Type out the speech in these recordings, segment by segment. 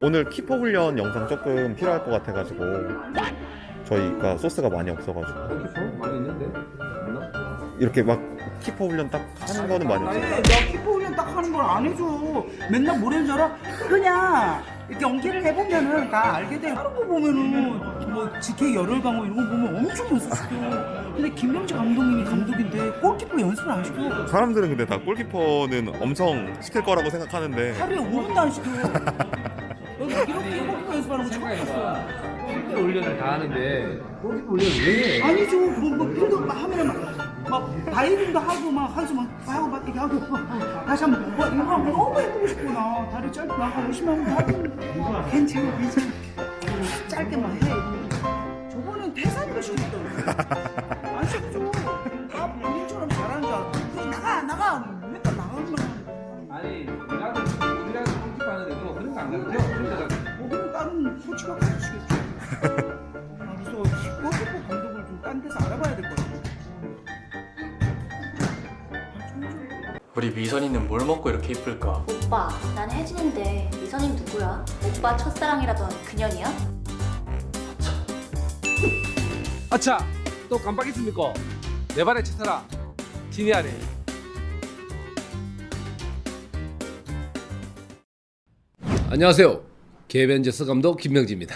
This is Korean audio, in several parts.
오늘 키퍼 훈련 영상 조금 필요할 것 같아가지고 저희가 소스가 많이 없어가지고 키퍼? 많이 있는데? 없나? 이렇게 막 키퍼 훈련 딱 하는 거는 많이 없어요. 나 키퍼 훈련 딱 하는 걸 안 해줘. 맨날 뭐라는 줄 알아? 그냥 이렇게 연기를 해보면은 다 알게 돼. 다른 거 보면은 뭐 GK 열혈 강호 이런 거 보면 엄청 연습시켜. 근데 김명재 감독님이 감독인데 골키퍼 연습을 안 시켜. 사람들은 근데 다 골키퍼는 엄청 시킬 거라고 생각하는데 하루에 5분도 안 시켜. 여기 이렇게 골키퍼 연습하는 거 처음 봤어. 골키퍼 훈련을 다 하는데 골키퍼 훈련을 왜 해? 아니죠. 뭐 필드 하면은 막 다이빙도 하고 막 하고 막 이렇게 하고 다시 한번 뭐 이거 하고 너무 해보고 싶구나. 다리 짧게 나가 열심히 하고 괜찮아. 짧게만 해. 저번엔 태산도 시켰더니 안 시켜줘. 다 본인처럼 잘하는 줄 알아. 그냥 나가 맨날 나가기만 하는 거야. 아니 우리라도 골키퍼 하는데도 그런 거 안 가르쳐? 거기는 다른 코치가 가르치겠죠. 그래서 골키퍼 감독을 좀 딴 데서 알아봐야 될 것 같아. 우리 미선이는 뭘 먹고 이렇게 이쁠까? 오빠, 난 혜진인데 미선님 누구야? 오빠 첫사랑이라던 그년이야? 아차! 또 깜빡했습니까? 내 발의 첫사랑 지니아네. 안녕하세요. 개벤져스 감독 김명지입니다.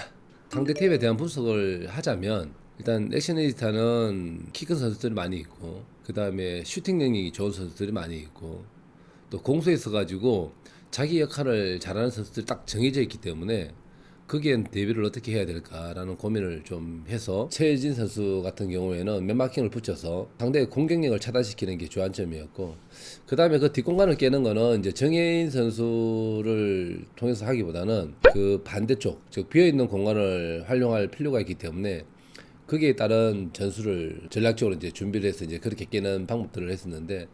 상대 팀에 대한 분석을 하자면 일단 액션 에디타는 키 큰 선수들이 많이 있고 그 다음에 슈팅 능력이 좋은 선수들이 많이 있고 또 공수에 있어가지고 자기 역할을 잘하는 선수들이 딱 정해져 있기 때문에 거기엔 대비를 어떻게 해야 될까라는 고민을 좀 해서 최혜진 선수 같은 경우에는 맨마킹을 붙여서 상대의 공격력을 차단시키는 게 주안점이었고 그 다음에 그 뒷공간을 깨는 거는 이제 정혜인 선수를 통해서 하기보다는 그 반대쪽 즉 비어있는 공간을 활용할 필요가 있기 때문에 거기에 따른 전술을 전략적으로 이제 준비를 해서 이제 그렇게 깨는 방법들을 했었는데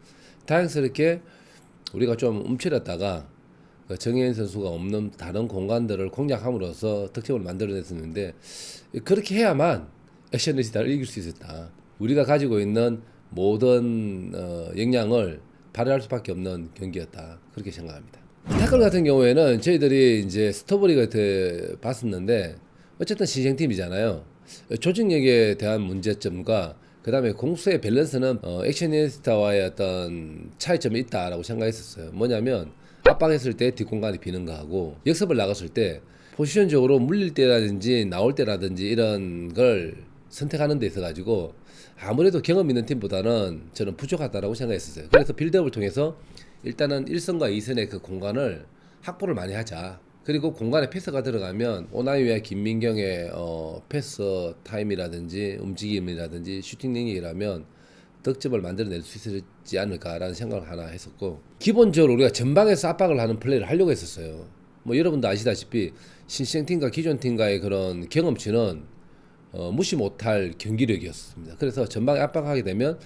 다행스럽게 우리가 좀 움츠렸다가 정혜인 선수가 없는 다른 공간들을 공략함으로써 득점을 만들어냈었는데 그렇게 해야만 액션 리시다를 이길 수 있었다. 우리가 가지고 있는 모든 역량을 발휘할 수밖에 없는 경기였다. 그렇게 생각합니다. 태클 같은 경우에는 저희들이 이제 스토브리가 봤었는데 어쨌든 신생팀이잖아요. 조직력에 대한 문제점과 그 다음에 공수의 밸런스는 액션니스타와의 어떤 차이점이 있다라고 생각했었어요. 뭐냐면 압박했을 때 뒷공간이 비는 거하고 역습을 나갔을 때 포지션적으로 물릴 때라든지 나올 때라든지 이런 걸 선택하는 데 있어 가지고 아무래도 경험 있는 팀보다는 저는 부족하다라고 생각했었어요. 그래서 빌드업을 통해서 일단은 1선과 2선의 그 공간을 확보를 많이 하자. 그리고 공간에 패스가 들어가면 오나이와 김민경의 패스 타임이라든지 움직임이라든지 슈팅 능력이라면 득점을 만들어낼 수 있지 않을까라는 생각을 하나 했었고 기본적으로 우리가 전방에서 압박을 하는 플레이를 하려고 했었어요. 뭐 여러분도 아시다시피 신생팀과 기존팀과의 그런 경험치는 무시 못할 경기력이었습니다. 그래서 전방에 압박하게 되면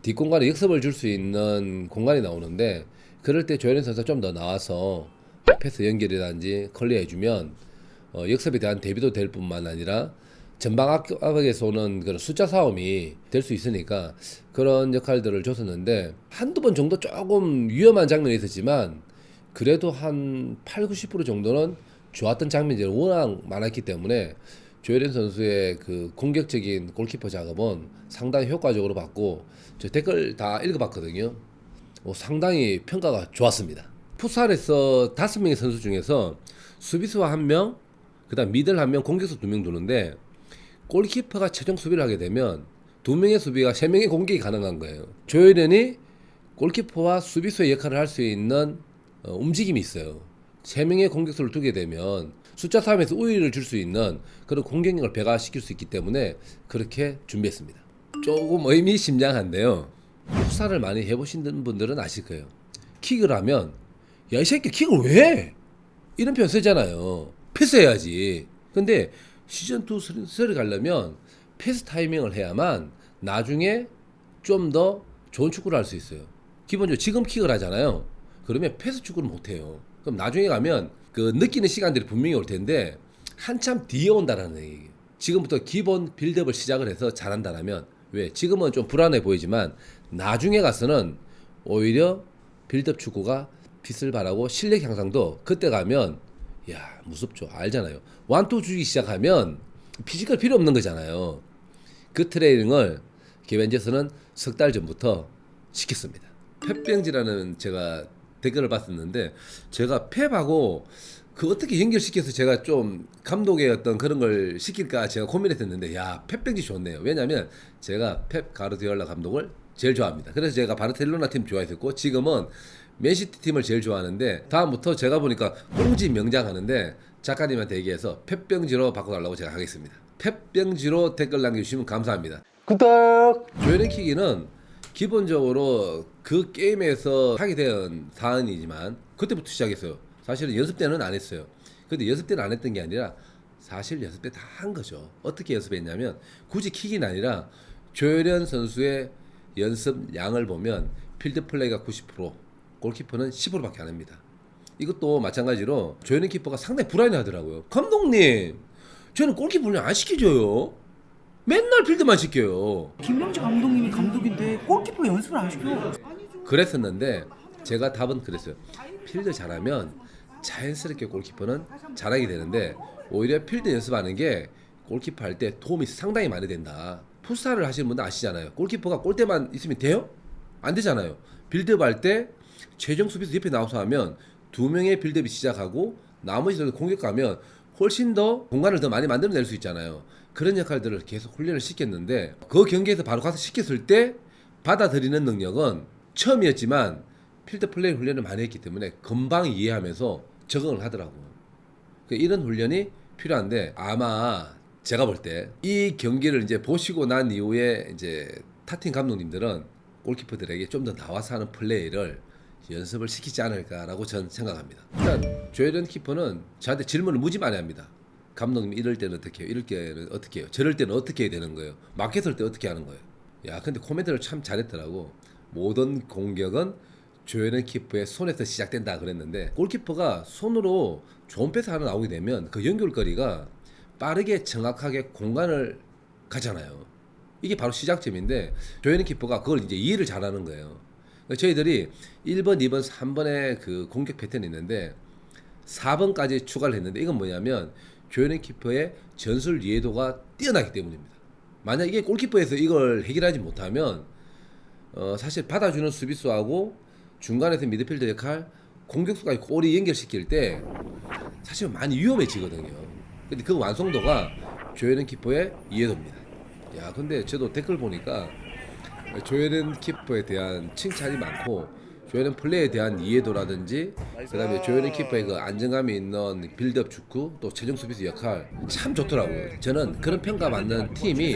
뒷공간에 역습을 줄 수 있는 공간이 나오는데 그럴 때 조현인 선수가 좀 더 나와서 패스 연결이라든지 클리어해주면 역습에 대한 대비도 될 뿐만 아니라 전방 압박에서 오는 그런 숫자 싸움이 될 수 있으니까 그런 역할들을 줬었는데 한두 번 정도 조금 위험한 장면이 있었지만 그래도 한 80~90% 정도는 좋았던 장면들이 워낙 많았기 때문에 조혜련 선수의 그 공격적인 골키퍼 작업은 상당히 효과적으로 봤고 저 댓글 다 읽어봤거든요. 상당히 평가가 좋았습니다. 풋살에서 5명의 선수 중에서 수비수와 1명, 그 다음 미들 1명, 공격수 2명 두는데 골키퍼가 최종 수비를 하게 되면 2명의 수비가 3명의 공격이 가능한 거예요. 조혜련이 골키퍼와 수비수의 역할을 할 수 있는 움직임이 있어요. 3명의 공격수를 두게 되면 숫자 싸움에서 우위를 줄 수 있는 그런 공격력을 배가시킬 수 있기 때문에 그렇게 준비했습니다. 조금 의미심장한데요. 풋살을 많이 해보신 분들은 아실 거예요. 킥을 하면 야, 이 새끼 킥을 왜 해? 이런 표현 쓰잖아요. 패스해야지. 근데 시즌2, 3를 가려면 패스 타이밍을 해야만 나중에 좀 더 좋은 축구를 할 수 있어요. 기본적으로 지금 킥을 하잖아요. 그러면 패스 축구를 못해요. 그럼 나중에 가면 그 느끼는 시간들이 분명히 올 텐데 한참 뒤에 온다라는 얘기예요. 지금부터 기본 빌드업을 시작을 해서 잘한다라면 왜? 지금은 좀 불안해 보이지만 나중에 가서는 오히려 빌드업 축구가 빛을 발하고 실력 향상도 그때 가면 야 무섭죠. 알잖아요. 완투 주기 시작하면 피지컬 필요 없는 거잖아요. 그 트레이닝을 개벤져스는 석 달 전부터 시켰습니다. 펩병지라는 제가 댓글을 봤었는데 제가 펩하고 그 어떻게 연결시켜서 제가 좀 감독의 어떤 그런 걸 시킬까 제가 고민했었는데 야 펩병지 좋네요. 왜냐하면 제가 펩 가르디올라 감독을 제일 좋아합니다. 그래서 제가 바르셀로나 팀 좋아했었고 지금은 맨시티 팀을 제일 좋아하는데 다음부터 제가 보니까 꽁지 명장 하는데 작가님한테 얘기해서 펩병지로 바꿔달라고 제가 하겠습니다. 펩병지로 댓글 남겨주시면 감사합니다. 구독! 조엘앤키기는 기본적으로 그 게임에서 하게 된 사안이지만 그때부터 시작했어요. 사실은 연습 때는 안 했어요. 근데 연습 때는 안 했던 게 아니라 사실 연습 때 다 한 거죠. 어떻게 연습했냐면 굳이 킥이 아니라 조혜련 선수의 연습 양을 보면 필드 플레이가 90%, 골키퍼는 10%밖에 안 합니다. 이것도 마찬가지로 조혜련 키퍼가 상당히 불안해하더라고요. 감독님, 저는 골키퍼 훈련 안 시켜줘요. 맨날 필드만 시켜요. 김명지 감독님이 감독인데 골키퍼 연습을 안 시켜. 그랬었는데 제가 답은 그랬어요. 필드 잘하면 자연스럽게 골키퍼는 잘하게 되는데 오히려 필드 연습하는 게 골키퍼 할 때 도움이 상당히 많이 된다. 풋살을 하시는 분들 아시잖아요. 골키퍼가 골대만 있으면 돼요? 안 되잖아요. 빌드업 할 때 최종 수비수 옆에 나와서 하면 두 명의 빌드업이 시작하고 나머지들 공격하면 훨씬 더 공간을 더 많이 만들어낼 수 있잖아요. 그런 역할들을 계속 훈련을 시켰는데 그 경기에서 바로 가서 시켰을 때 받아들이는 능력은 처음이었지만 필드 플레이 훈련을 많이 했기 때문에 금방 이해하면서 적응을 하더라고요. 이런 훈련이 필요한데 아마 제가 볼 때 이 경기를 이제 보시고 난 이후에 이제 타팀 감독님들은 골키퍼들에게 좀 더 나와서 하는 플레이를 연습을 시키지 않을까라고 저는 생각합니다. 일단 조혜련 키퍼는 저한테 질문을 무지 많이 합니다. 감독님 이럴 때는 어떻게 해요? 이럴 때는 어떻게 해요? 저럴 때는 어떻게 해야 되는 거예요? 막혔을 때 어떻게 하는 거예요? 야 근데 코멘트를 참 잘했더라고. 모든 공격은 조혜련 키퍼의 손에서 시작된다 그랬는데 골키퍼가 손으로 좋은 패스 하나 나오게 되면 그 연결거리가 빠르게 정확하게 공간을 가잖아요. 이게 바로 시작점인데 조혜련 키퍼가 그걸 이제 이해를 잘하는 거예요. 그러니까 저희들이 1번, 2번, 3번의 그 공격 패턴이 있는데 4번까지 추가를 했는데 이건 뭐냐면 조혜련 키퍼의 전술 이해도가 뛰어나기 때문입니다. 만약 이게 골키퍼에서 이걸 해결하지 못하면 사실 받아주는 수비수하고 중간에서 미드필더 역할, 공격수까지 골이 연결시킬 때 사실 많이 위험해지거든요. 근데 그 완성도가 조혜련 키퍼의 이해도입니다. 야, 근데 저도 댓글 보니까 조혜련 키퍼에 대한 칭찬이 많고 조혜련 플레이에 대한 이해도라든지 그다음에 조혜련 키퍼의 그 안정감이 있는 빌드업 축구 또 최종 수비수 역할 참 좋더라고요. 저는 그런 평가받는 팀이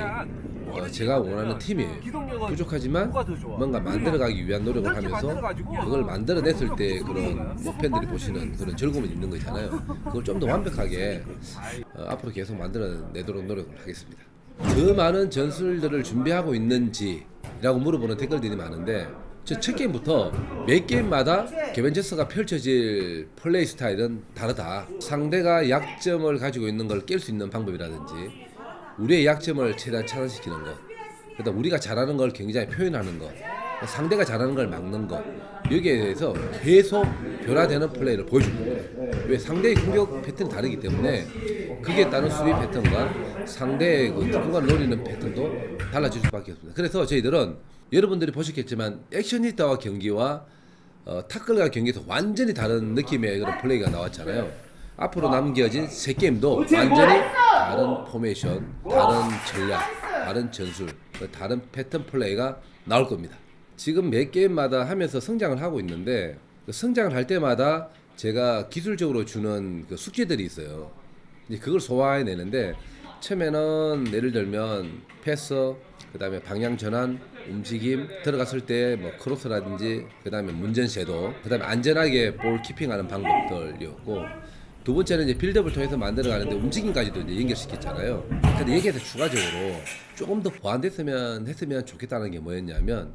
제가 원하는 팀이에요. 부족하지만 뭔가 만들어가기 위한 노력을 하면서 그걸 만들어냈을 때 그런 팬들이 보시는 그런 즐거움이 있는 거잖아요. 그걸 좀 더 완벽하게 앞으로 계속 만들어내도록 노력을 하겠습니다. 더 많은 전술들을 준비하고 있는지라고 물어보는 댓글들이 많은데 저 첫 게임부터 매 게임마다 개벤져스가 펼쳐질 플레이 스타일은 다르다. 상대가 약점을 가지고 있는 걸 깰 수 있는 방법이라든지 우리의 약점을 최대한 차단시키는 것, 그다음 우리가 잘하는 걸 굉장히 표현하는 것, 상대가 잘하는 걸 막는 것, 여기에 대해서 계속 변화되는 플레이를 보여주는 거예요. 왜 상대의 공격 패턴이 다르기 때문에 그게 따른 수비 패턴과 상대의 그 뒷공간을 노리는 패턴도 달라질 수밖에 없습니다. 그래서 저희들은 여러분들이 보셨겠지만 액션히터와 경기와 타클과 경기에서 완전히 다른 느낌의 그런 플레이가 나왔잖아요. 앞으로 남겨진 새 게임도 완전히 다른 포메이션, 다른 전략, 다른 전술, 다른 패턴 플레이가 나올 겁니다. 지금 매 게임마다 하면서 성장을 하고 있는데 그 성장을 할 때마다 제가 기술적으로 주는 그 숙제들이 있어요. 이제 그걸 소화해내는데 처음에는 예를 들면 패스, 그다음에 방향 전환, 움직임, 들어갔을 때 뭐 크로스라든지 그다음에 문전 섀도우, 그다음에 안전하게 볼 키핑하는 방법들이었고 두 번째는 이제 빌드업을 통해서 만들어가는데 움직임까지도 이제 연결시켰잖아요. 근데 여기에서 추가적으로 조금 더 보완됐으면 했으면 좋겠다는 게 뭐였냐면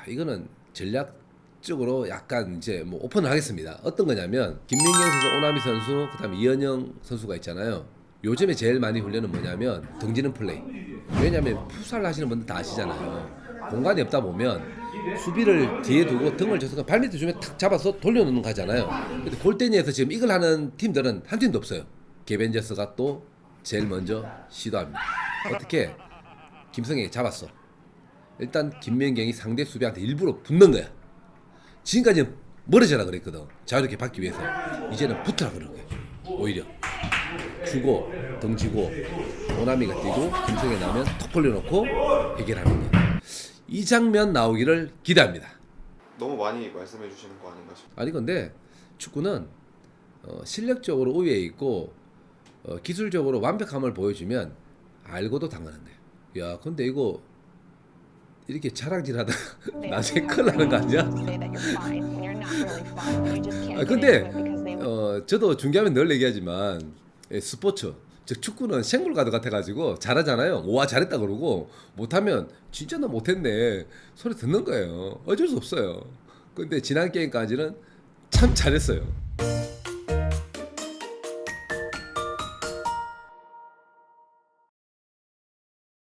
이거는 전략적으로 약간 이제 뭐 오픈을 하겠습니다. 어떤 거냐면 김민경 선수, 오나미 선수, 그다음에 이현영 선수가 있잖아요. 요즘에 제일 많이 훈련은 뭐냐면 던지는 플레이. 왜냐하면 풋살 하시는 분들 다 아시잖아요. 공간이 없다 보면 수비를 뒤에 두고 등을 져서 발밑에 주면 탁 잡아서 돌려놓는 거 하잖아요. 근데 골대니에서 지금 이걸 하는 팀들은 한 팀도 없어요. 개벤저스가 또 제일 먼저 시도합니다. 어떻게? 김성현이 잡았어. 일단 김민경이 상대 수비한테 일부러 붙는 거야. 지금까지는 멀어져라 그랬거든. 자유롭게 받기 위해서. 이제는 붙으라 그러는 거야. 오히려 주고 덩치고 오나미가 뛰고 김성현이 나오면 톡 벌려놓고 해결하는 거. 이 장면 나오기를 기대합니다. 너무 많이 말씀해 주시는 거 아닌가 싶어요. 아니 근데 축구는 실력적으로 우위에 있고 기술적으로 완벽함을 보여주면 알고도 당하는데. 야 근데 이거 이렇게 자랑질하다 나중에 큰일 나는 거 아니야? 근데 저도 중계하면 늘 얘기하지만 스포츠 즉 축구는 생물과도 같아가지고 잘하잖아요. 와 잘했다 그러고 못하면 진짜 나 못했네 소리 듣는 거예요. 어쩔 수 없어요. 근데 지난 게임까지는 참 잘했어요.